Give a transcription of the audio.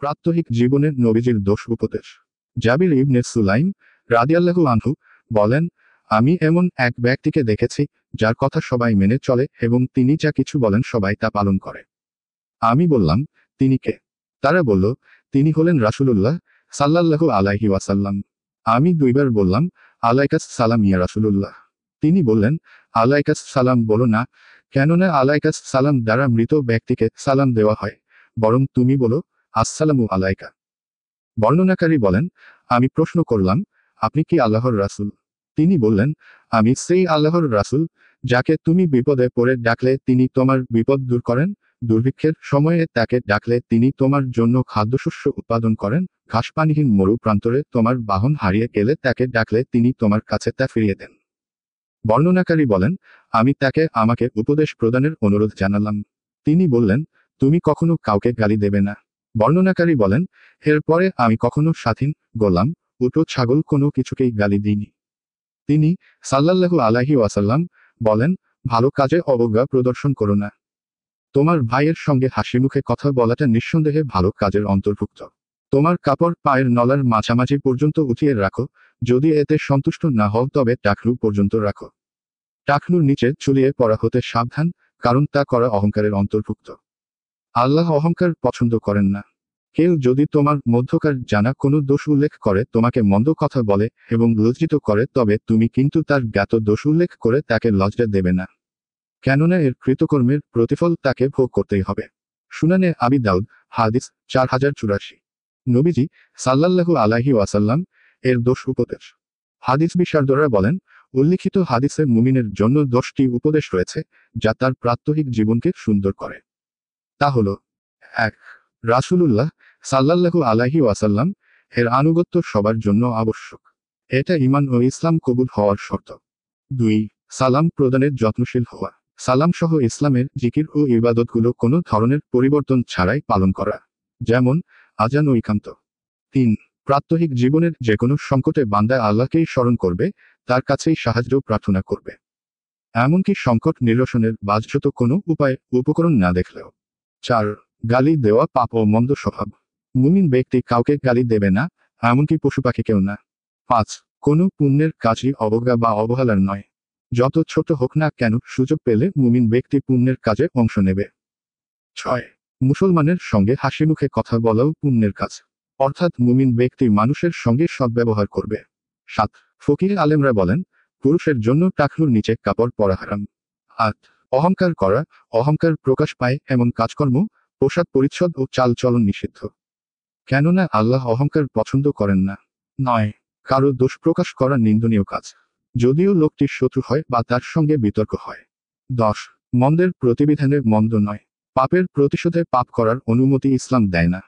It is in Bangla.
প্রাত্যহিক জীবনের নবীজির দোষ উপদেশ। জাবির ইবনে সুলাইম রাদিয়াল্লাহু আনহু বলেন, আমি এমন এক ব্যক্তিকে দেখেছি যার কথা সবাই মেনে চলে এবং তিনি যা কিছু বলেন সবাই তা পালন করে। আমি বললাম, তিনি কে? তারা বলল, তিনি হলেন রাসূলুল্লাহ সাল্লাল্লাহু আলাইহি ওয়াসাল্লাম। আমি দুইবার বললাম, আলাইকাস সালাম ইয়া রাসূলুল্লাহ। তিনি বললেন, আলাইকাস সালাম বলো না, কেননা আলাইকাস সালাম দ্বারা মৃত ব্যক্তিকে সালাম দেওয়া হয়, বরং তুমি বলো, আসসালামু আলাইকা। বর্ণনাকারী বলেন, আমি প্রশ্ন করলাম, আপনি কি আল্লাহর রাসূল? তিনি বললেন, আমি সেই আল্লাহর রাসূল যাকে তুমি বিপদে পড়ে ডাকলে তিনি তোমার বিপদ দূর করেন, দুর্ভিক্ষের সময়ে তাকে ডাকলে তিনি তোমার জন্য খাদ্যশস্য উৎপাদন করেন, ঘাসপানিহীন মরু প্রান্তরে তোমার বাহন হারিয়ে গেলে তাকে ডাকলে তিনি তোমার কাছে তা ফিরিয়ে দেন। বর্ণনাকারী বলেন, আমি তাকে আমাকে উপদেশ প্রদানের অনুরোধ জানালাম। তিনি বললেন, তুমি কখনো কাউকে গালি দেবে না। বর্ণনাকারী বলেন, এরপরে আমি কখনো স্বাধীন, গোলাম, উটো ছাগল কোনো কিছুকেই গালি দিইনি। তিনি সাল্লাল্লাহু আলাইহি ওয়াসাল্লাম বলেন, ভালো কাজে অবজ্ঞা প্রদর্শন করো না। তোমার ভাইয়ের সঙ্গে হাসিমুখে কথা বলাটা নিঃসন্দেহে ভালো কাজের অন্তর্ভুক্ত। তোমার কাপড় পায়ের নলার মাঝামাঝি পর্যন্ত উঠিয়ে রাখো, যদি এতে সন্তুষ্ট না হও তবে টাকনু পর্যন্ত রাখো। টাকনুর নিচে চুলিয়ে পড়া হতে সাবধান, কারণ তা করা অহংকারের অন্তর্ভুক্ত। আল্লাহ অহংকার পছন্দ করেন না। কেউ যদি তোমার মধ্যকার জানা কোনো দোষ উল্লেখ করে তোমাকে মন্দ কথা বলে এবং লজ্জিত করে তবে তুমি কিন্তু তার জ্ঞাত দোষ উল্লেখ করে তাকে লজ্জা দেবে না, কেননা এর কৃতকর্মের প্রতিফল তাকে ভোগ করতেই হবে। সুনানে আবি দাউদ হাদিস 4084। নবীজি সাল্লাল্লাহু আলাইহি ওয়াসাল্লাম এর দোষ উপদেশ। হাদিস বিশারদরা বলেন, উল্লিখিত হাদিসে মুমিনের জন্য 10টি উপদেশ রয়েছে যা তার প্রাত্যহিক জীবনকে সুন্দর করে। তা হলো, 1. রাসূলুল্লাহ সাল্লাল্লাহু আলাইহি ওয়াসাল্লাম এর আনুগত্য সবার জন্য আবশ্যক। এটা ঈমান ও ইসলাম কবুল হওয়ার শর্ত। 2. সালাম প্রদানের যত্নশীল হওয়া। সালাম সহ ইসলামের জিকির ও ইবাদতগুলো কোনো ধরনের পরিবর্তন ছাড়াই পালন করা, যেমন আজান ও ইকামত। 3. প্রাত্যহিক জীবনের যে কোনো সংকটে বান্দা আল্লাহকেই স্মরণ করবে, তার কাছেই সাহায্য প্রার্থনা করবে, এমনকি সংকট নিরসনের বাহ্যত কোনো উপায় উপকরণ না দেখলেও। 4. গালি দেওয়া পাপ ও মন্দ স্বভাব। মুমিন ব্যক্তি কাউকে গালি দেবে না, এমনকি পশু পাখিকেও না। 5. কোনো পুণ্যের কাজই অবজ্ঞা বা অবহেলার নয়। যত ছোট হোক না কেন সুযোগ পেলে মুমিন ব্যক্তি পুণ্যের কাজে অংশ নেবে। 6. মুসলমানের সঙ্গে হাসিমুখে কথা বলাও পুণ্যের কাজ, অর্থাৎ মুমিন ব্যক্তি মানুষের সঙ্গে সদ্ব্যবহার করবে। 7. ফকিহ আলেমরা বলেন, পুরুষের জন্য টাকনুর নিচে কাপড় পরা হারাম। 8. অহংকার করা, অহংকার প্রকাশ পায় এমন কাজকর্ম, পোশাক পরিচ্ছদ ও চালচলন নিষিদ্ধ, কেননা আল্লাহ অহংকার পছন্দ করেন না। 9. কারো দোষ প্রকাশ করা নিন্দনীয় কাজ, যদিও লোকটির শত্রু হয় বা তার সঙ্গে বিতর্ক হয়। 10. মন্দের প্রতিবিধানে মন্দ নয়, পাপের প্রতিশোধে পাপ করার অনুমতি ইসলাম দেয় না।